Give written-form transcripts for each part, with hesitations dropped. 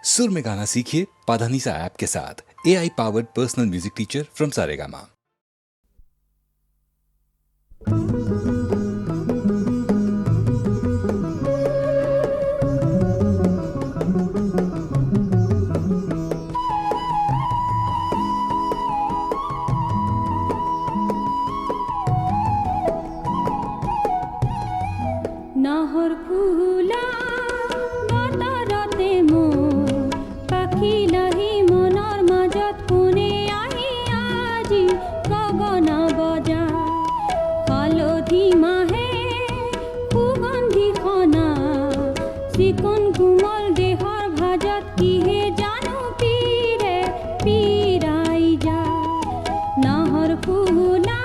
सुर में गाना सीखिए पाधानीसा ऐप के साथ। AI powered personal music teacher from Saregama. নাহর ফুলা বতরতে মোর পাখি লাহি মনৰ মাজত কোনে আহি আজি গগনা বজা হালধি মাহে সুগন্ধি খনা চিকন কোমল দেহৰ ভাজত কিহে জানো পীৰে পীৰাই যা নাহৰ ফুলা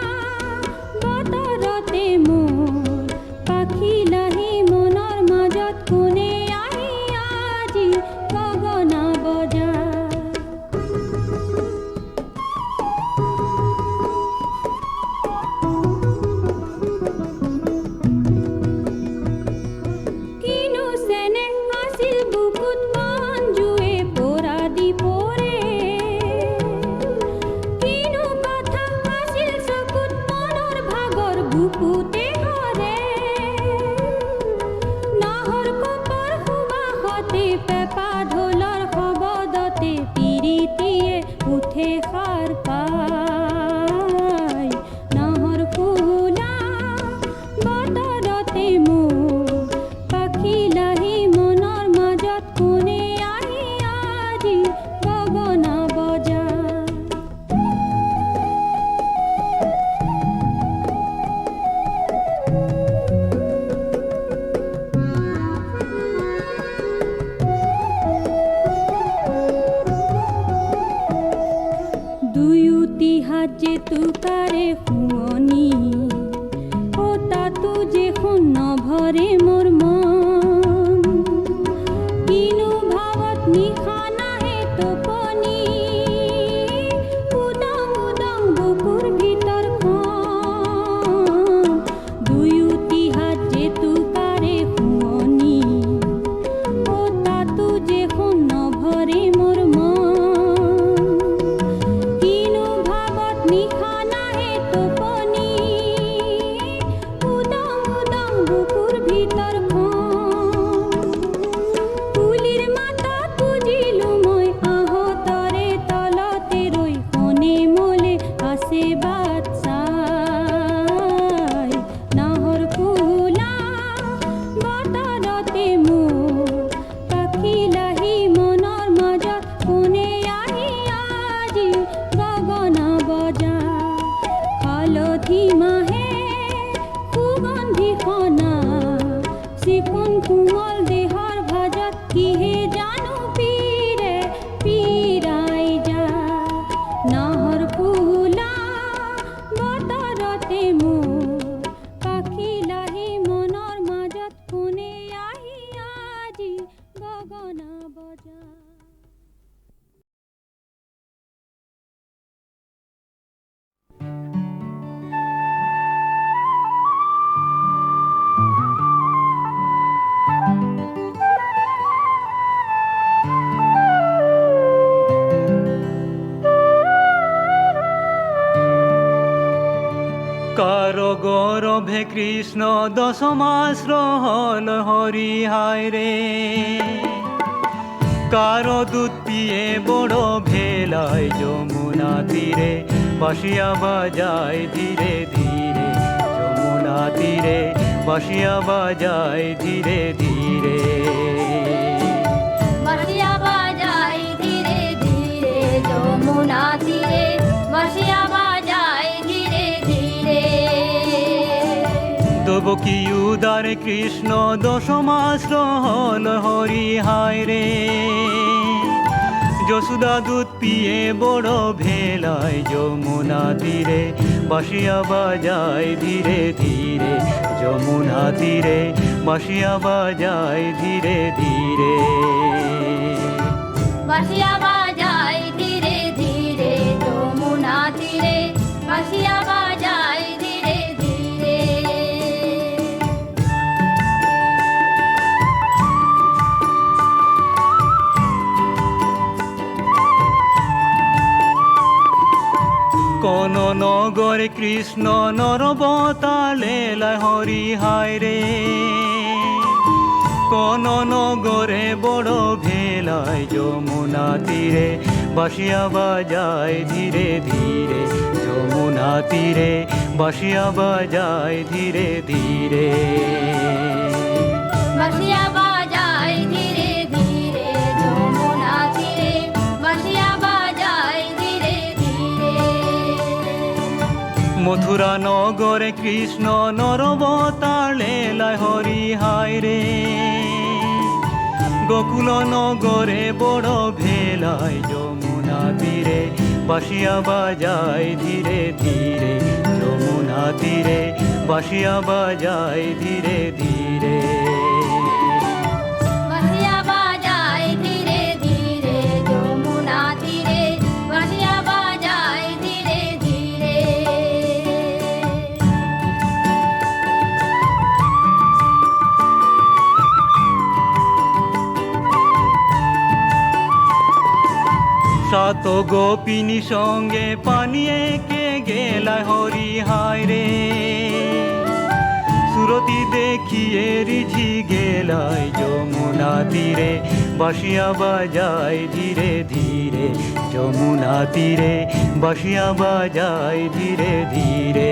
বতৰতে মোৰ পাখি লাহি মনৰ মাজত কোনে আহি আজি গগনা বজা কিনো চেনে আছিল বুকুত পাঞ্জুৱে পৰা দি পৰে কিনো কথা আছিল চকুত মনৰ ভাগৰ বুকুতে ধৰে নাহৰ কোপৰ সুবাসতে পেপা ঢোলৰ শব্দতে পিৰিতিয়ে উঠে সাৰ পাই নাহৰ ফুলা বতৰতে মোৰ পাখি লাহি মনৰ মাজত কোনে আহি আজি গগনা বজা দুয়োটি হাত যে তোকাৰে শুৱনি অ তাতো যে সোণ নভৰে মোৰ মন কিনো ভাৱত নিশা নাহে টোপনি উদং উদং বুকুৰ ভিতৰখন দুয়োটি হাত যে তোকাৰে শুৱনি অ তাতো যে সোণ নভৰে মোৰ মন কিনো ভাৱত নিশা নাহে টোপনি উদং উদং বুকুৰ ভিতৰখন কুলিৰ মাতত বুজিলো মই আহঁতৰে তলতে ৰৈ কোনে মোলে আছে বাট চাই নাহৰ ফুলা বতৰতে মোৰ পাখি লাহি মনৰ মাজত কোনে আহি আজি গগনা বজা হালধি মাহে সুগন্ধি খনা চিকন কোমল দেহৰ ভাজত কিহে জানো পীৰে পীৰাই যা নাহৰ ফুলা বতৰতে মোৰ পাখি লাহি মনৰ মাজত কোনে আহি আজি গগনা বজা কারো গৌরভে কৃষ্ণ দশমাস হল হরি হায় রে কারো দুধ পিয়ে বড় ভেলায় যমুনা তীরে বাঁশিয়া বাজায় ধীরে ধীরে যমুনা তীরে বাঁশিয়া বাজায় ধীরে ধীরে বাঁশিয়া বাজায় ধীরে ধীরে যমুনা তীরে বাঁশিয়া বাজায় ধীরে ধীরে দেবকী উদারে কৃষ্ণ দশমাস হল হরি হায় রে যশোদা দুধ পিয়ে বড় ভেলায় যমুনা তীরে বাঁশিয়া বাজায় ধীরে ধীরে যমুনা তীরে বাঁশিয়া বাজায় ধীরে ধীরে বাঁশিয়া বাজায় ধীরে ধীরে যমুনা তীরে বাঁশিয়া বাজায় ধীরে ধীরে কোন নগরে কৃষ্ণ নরবতালে লাই হরি হায় রে কোন নগরে বড় ভেলায় যমুনা তীরে বাঁশিয়া বাজায় ধীরে ধীরে যমুনা তীরে বাঁশিয়া বাজায় ধীরে ধীরে বাঁশিয়া বাজায় ধীরে ধীরে যমুনা তীরে বাঁশিয়া বাজায় ধীরে ধীরে মথুরা নগরে কৃষ্ণ নরবতালে লাই হরি হায় রে গোকুল নগরে বড় ভেলায় যমুনা তীরে বাঁশিয়া বাজায় ধীরে ধীরে যমুনা তীরে বাঁশিয়া বাজায় ধীরে ধীরে বাঁশিয়া বাজায় ধীরে ধীরে যমুনা তীরে বাঁশিয়া বাজায় ধীরে ধীরে সাত গোপিনী সঙ্গে পানিয়ে কে গেলায় হরি হায় রে সুরতি দেখিয়ে রিঝি গেলায় যমুনা তীরে বাঁশিয়া বাজায় ধীরে ধীরে যমুনা তীরে বাঁশিয়া বাজায় ধীরে ধীরে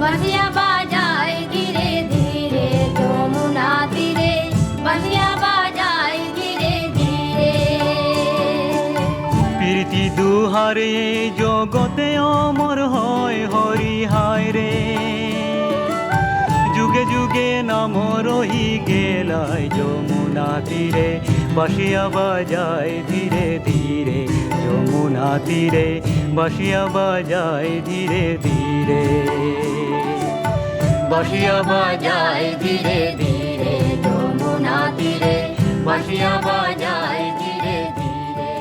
বাঁশিয়া বাজায় ধীরে ধীরে যমুনা তীরে বাঁশিয়া বাজায় ধীরে ধীরে প্রীতি দুহারে জগতে অমর হয় হরি হায় রে যুগে যুগে নাম রহি গেলায় যমুনা তীরে বাঁশিয়া বাজায় ধীরে ধীরে যমুনা তীরে বাঁশিয়া বাজায় ধীরে ধীরে বাঁশিয়া বাজায় ধীরে ধীরে যমুনা তীরে বাঁশিয়া বাজায় ধীরে ধীরে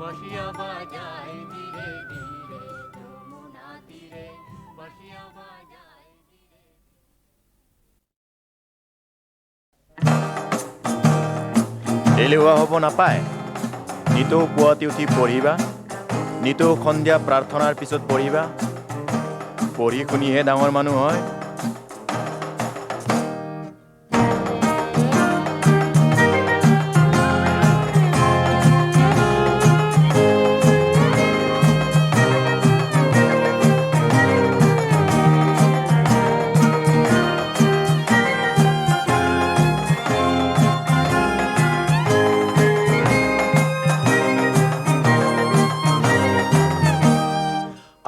বাঁশিয়া বাজায় ধীরে ধীরে যমুনা তীরে বাঁশিয়া বাজায় এলেহুৱা হ'ব নাপায় নিতৌ পুৱাতি উঠি পঢ়িবা নিতৌ সন্ধিয়া প্ৰাৰ্থনাৰ পিছত পঢ়িবা পঢ়ি শুনিহে ডাঙৰ মানুহ হয়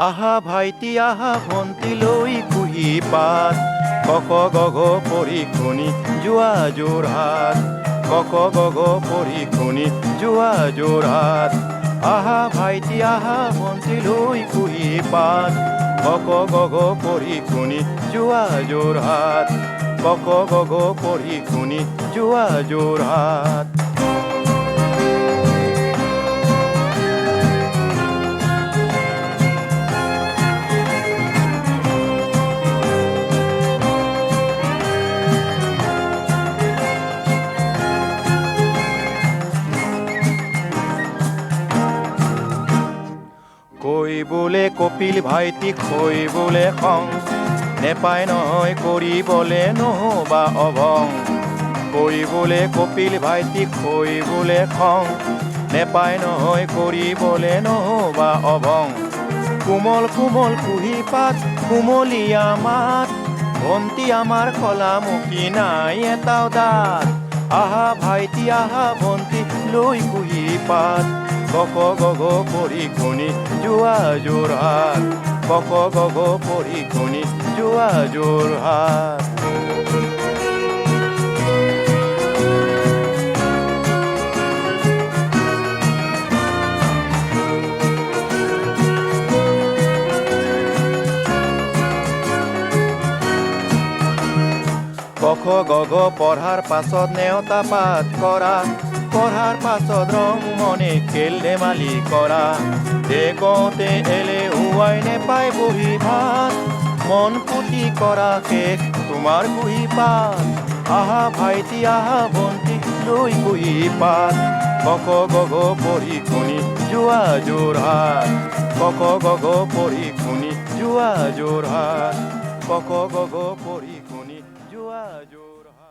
আহা ভাইটি আহা ভণ্টি লৈ কুহি পাত কক গগ পঢ়ি শুনি যোৱা যোৰহাট কক গগ পঢ়ি শুনি যোৱা যোৰহাট আহা ভাইটি আহা ভণ্টি লৈ কুহি পাত কক গগ পঢ়ি শুনি যোৱা যোৰহাট কক গগ পঢ়ি শুনি যোৱা যোৰহাট কৈ বোলে কপিল ভাইটিক হৈ বোলে খং নেপায় নহয় কৰিবলে নহবা অভং কৈ বোলে কপিল ভাইটিক হৈ বোলে খং নেপায় নহয় কৰিবলে নহবা অভং কোমল কোমল কুহি পাত কুমলীয়া মাত ভণ্টি আমাৰ কলামুখী নাই এটাও দাঁত আহা ভাইটি আহা ভণ্টি লৈ কুহি পাত কক গগ পঢ়ি শুনি যোৱা যোৰহাট কক গগ পঢ়ি শুনি যোৱা যোৰহাট কক গগ পঢ়াৰ পাছত নেওতা পাত কৰা পঢ়াৰ পাছত ৰং মনে খেল ধেমালি কৰা দেখোঁতে এলেহুৱাই নেপায় বহি ভাত মন পুতি কৰা শেষ তোমাৰ কুহি পাত আহা ভাইটি আহা ভণ্টি লৈ কুহি পাত কক গগ পঢ়ি শুনি যোৱা যোৰহাট কক গগ পঢ়ি শুনি যোৱা যোৰহাট কক গগ পঢ়ি শুনি যোৱা যোৰহাট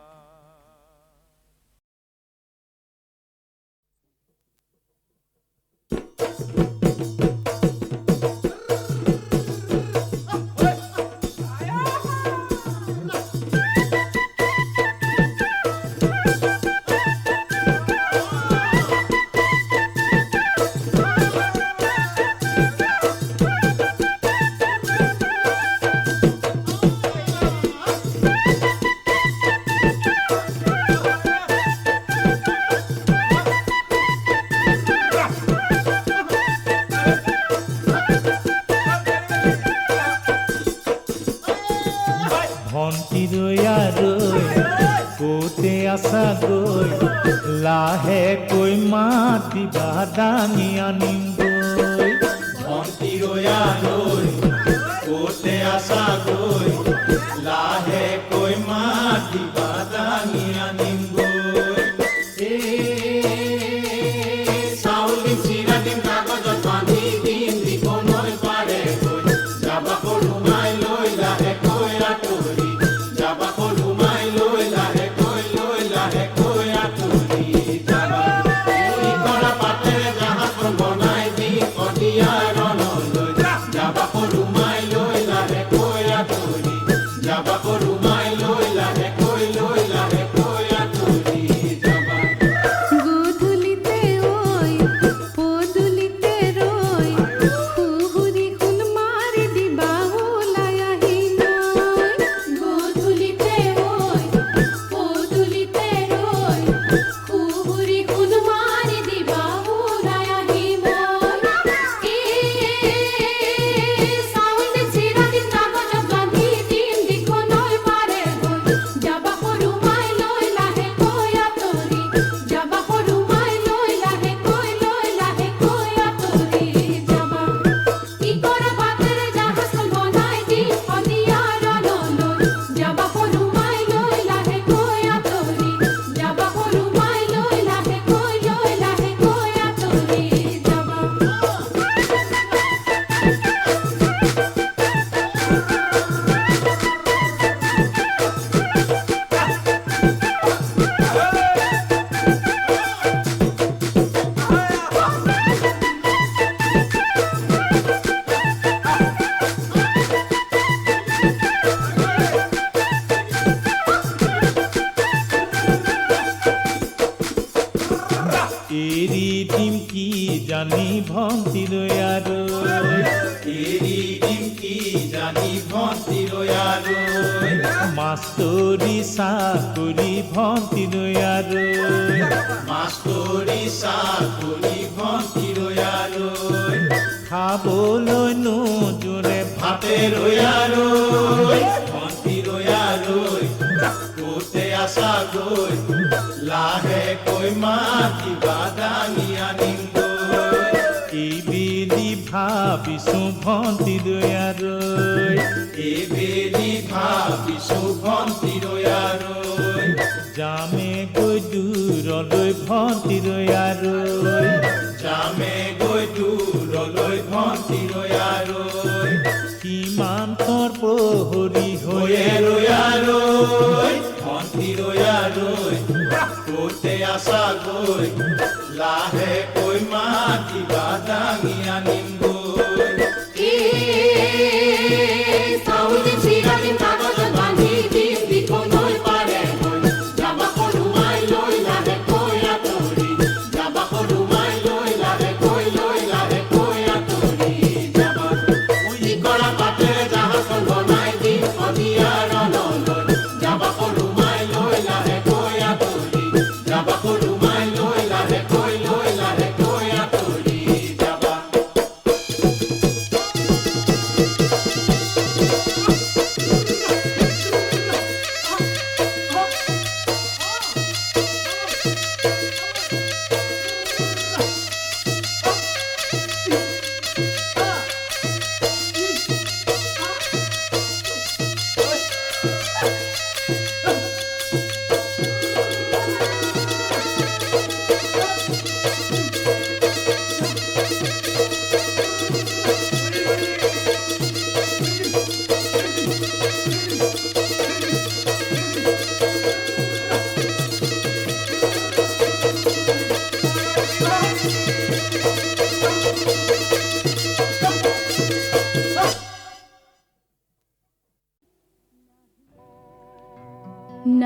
কোতে আছা গৈ লাহেকৈ মাতিবা দাঙি আনিমগৈ ভণ্টি ৰৈ কোতে আছা গৈ লাহেকৈ মাতিবা দাঙি আনিমগৈ চাউল দিম চিৰা দিম কাগজত বান্ধি দিম দিব নৈ পাৰে গৈ যাবা সৰুমাই লৈ লাহেকৈ আঁতৰি যাবা সৰুমাই লৈ লাহেকৈ আঁতৰি যাবা মুড়ি কৰা পাতেৰে জাহাজখন বনাই দিম শদিয়াৰ ৰণলৈ যাবা সৰুমাই লৈ লাহেকৈ আঁতৰি যাবা সৰুমাই লৈ লাহেকৈ আঁতৰি যাবা গধূলিতে ঐ পদূলিতে ৰৈ সুহুৰি সোণ মাৰি দিবা ওলাই আহি নৈ গধূলিতে ঐ পদূলিতে ৰৈ সুহুৰি সোণ মাৰি দিবা ওলাই আহি নৈ চাউল দিম চিৰা দিম কাগজত বান্ধি দিম দিখো নৈ পাৰে গৈ যাবা সৰুমাই লৈ লাহেকৈ আঁতৰি যাবা সৰুমাই লৈ লাহেকৈ আঁতৰি যাবা কি কৰা পাতেৰে জাহাজখন বনাই দিম শদিয়াৰ ৰণলৈ যাবা সৰুমাই লৈ লাহেকৈ আঁতৰি যাবা সৰুমাই লৈ লাহেকৈ আঁতৰি যাবা এৰি দিম কি জানি ভণ্টি ৰৈ এৰি দিম কি জানি ভণ্টি ৰৈ মাষ্টৰি চাকৰি ভণ্টি ৰৈ মাষ্টৰি চাকৰি ভণ্টি ৰৈ খাবলৈ নোজোৰে ভাতে ৰৈ ভণ্টি ৰৈ কোতে আছা গৈ লাহেকৈ মাতিবা দাঙি আনিমগৈ এইবেলি ভাবিছো ভণ্টি ৰৈ এইবেলি ভাবিছো ভণ্টি ৰৈ যামে গৈ দূৰলৈ ভণ্টি ৰৈ যামে গৈ দূৰলৈ ভণ্টি ৰৈ সীমান্তৰ প্ৰহৰী হৈয়ে ৰৈ ভণ্টি ৰৈ কোতে আছা গৈ লাহেকৈ মাতিবা দাঙি আনিমগৈ চাউল দিম চিৰা দিম কাগজত বান্ধি দিম দিখো নৈ পাৰে গৈ যাবা সৰুমাই লৈ লাহেকৈ আঁতৰি যাবা সৰুমাই লৈ লাহেকৈ আঁতৰি যাবা মুড়ি কৰা পাতেৰে জাহাজখন বনাই দিম শদিয়াৰ ৰণলৈ যাবা সৰুমাই লৈ লাহেকৈ আঁতৰি যাবা সৰুমাই লৈ লাহেকৈ আঁতৰি যাবা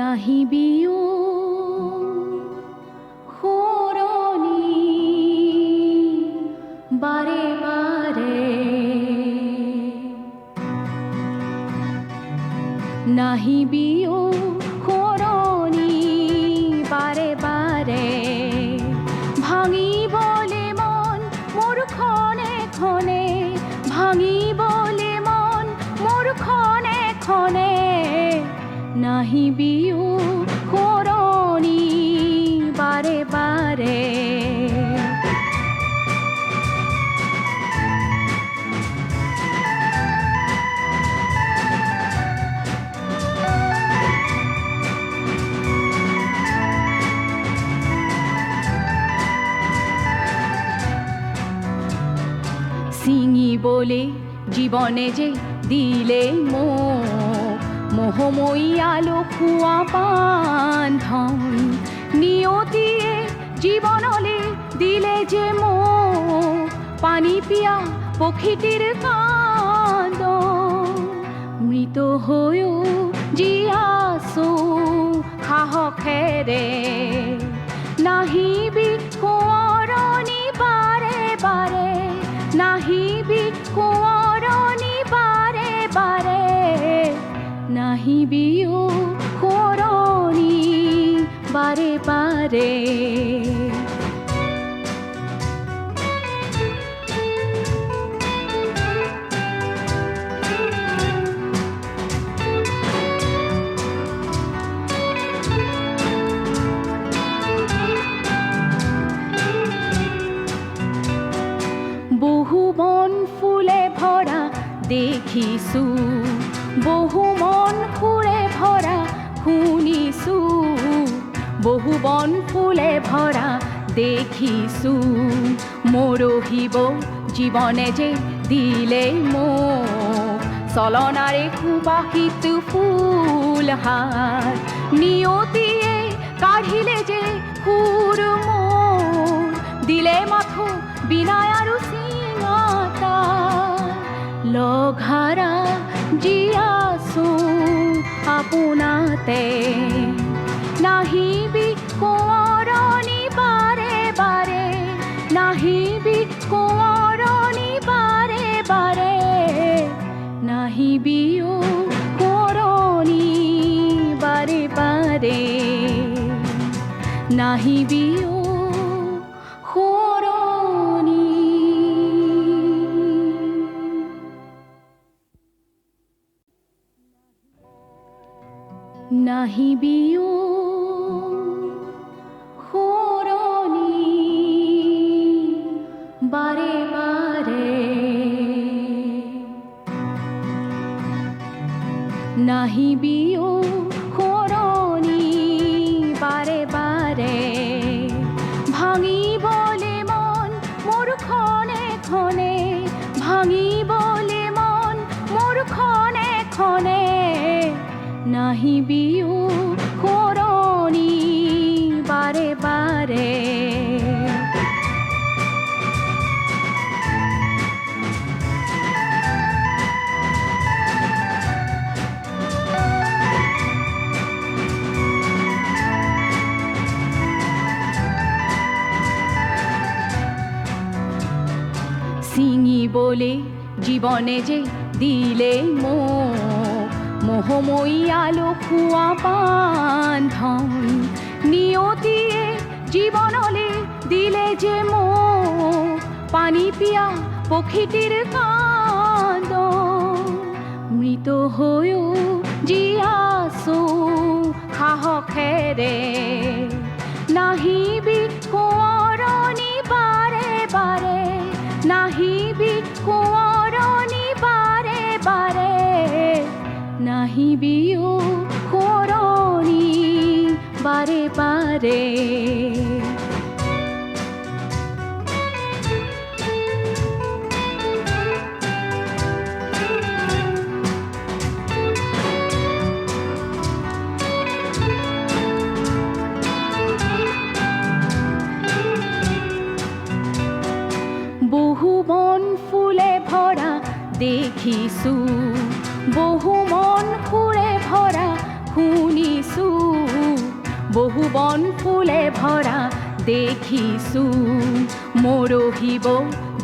নাহিবিও সোঁৱৰণি বাৰে বাৰে নাহিবিও সোঁৱৰণি বাৰে বাৰে ভাঙিবলে মন মোৰ খনে খনে ভাঙিবলে মন মোৰ খনে খনে নাহিবিও সোঁৱৰণি বাৰে বাৰে ছিঙিবলে জীৱনে যে দিলে মোক মোহময়ী আলসুৱা বান্ধন নিয়তিয়ে জীৱনলে দিলে যে মোক পানী পিয়া পক্ষীটিৰ কান্দন মৃত হৈও জীয়াছো সাহসেৰে নাহিবি সোঁৱৰণি বাৰে বাৰে নাহিবি সোঁৱৰণি বাৰে বাৰে নাহিবিও সোঁৱৰণি বাৰে বাৰে বহু বন ফুলে ভৰা দেখিছো বহু মন সুৰে ভৰা শুনিছো বহু বন ফুলে ভৰা দেখিছো মৰহিব জীৱনে যে দিলে মোক চলনাৰে সুবাসিত ফুলহাৰ নিয়তিয়ে কাঢ়িলে যে সুৰ মোৰ দিলে মাথো বিনায় আৰু চিঙাতা লঘাৰা জীয়াছো আপোনাতে নাহিবি সোঁৱৰণি বাৰে বাৰে নাহিবি সোঁৱৰণি বাৰে বাৰে নাহিবিও সোঁৱৰণি বাৰে বাৰে নাহিবিও নাহিবিও সোঁৱৰণি বাৰে বাৰে নাহিবিও সোঁৱৰণি বাৰে বাৰে ভাঙিবলে মন মোৰ খনে খনে ভাঙিবলে মন মোৰ খনে খনে নাহিবিও সোঁৱৰণি বাৰে বাৰে ছিঙিবলে জীৱনে যে দিলে মোক মোহময়ী আলসুৱা বান্ধন নিয়তিয়ে জীৱনলে দিলে যে মোক পানী পিয়া পক্ষীটিৰ কান্দন মৃত হৈও জীয়াছো সাহসেৰে নাহিবি সোঁৱৰণি বাৰে বাৰে নাহিবি সোঁৱৰণি বাৰে বাৰে নাহিবিও সোঁৱৰণি বাৰে বাৰে বহু বন ফুলে ভৰা দেখিছো বহু মন সুৰে ভৰা শুনিছো বহু বন ফুলে ভৰা দেখিছো মৰহিব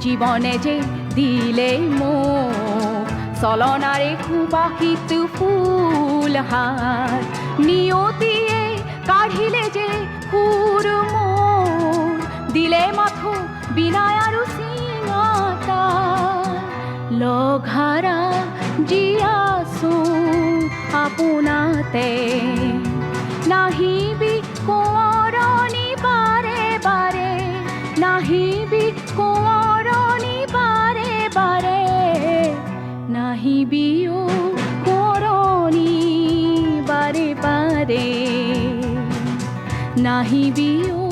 জীৱনে যে দিলে মোক চলনাৰে সুবাসিত ফুলহাৰ নিয়তিয়ে কাঢ়িলে যে সুৰ মোৰ দিলে মাথো বিনায় আৰু চিঙাতা লঘাৰা জীয়াছো আপোনাতে নাহিবি কোঁৱৰণি বাৰে বাৰে নাহিবি কোঁৱৰণি বাৰে বাৰে নাহিবি অ কোঁৱৰণি বাৰে বাৰে নাহিবি অ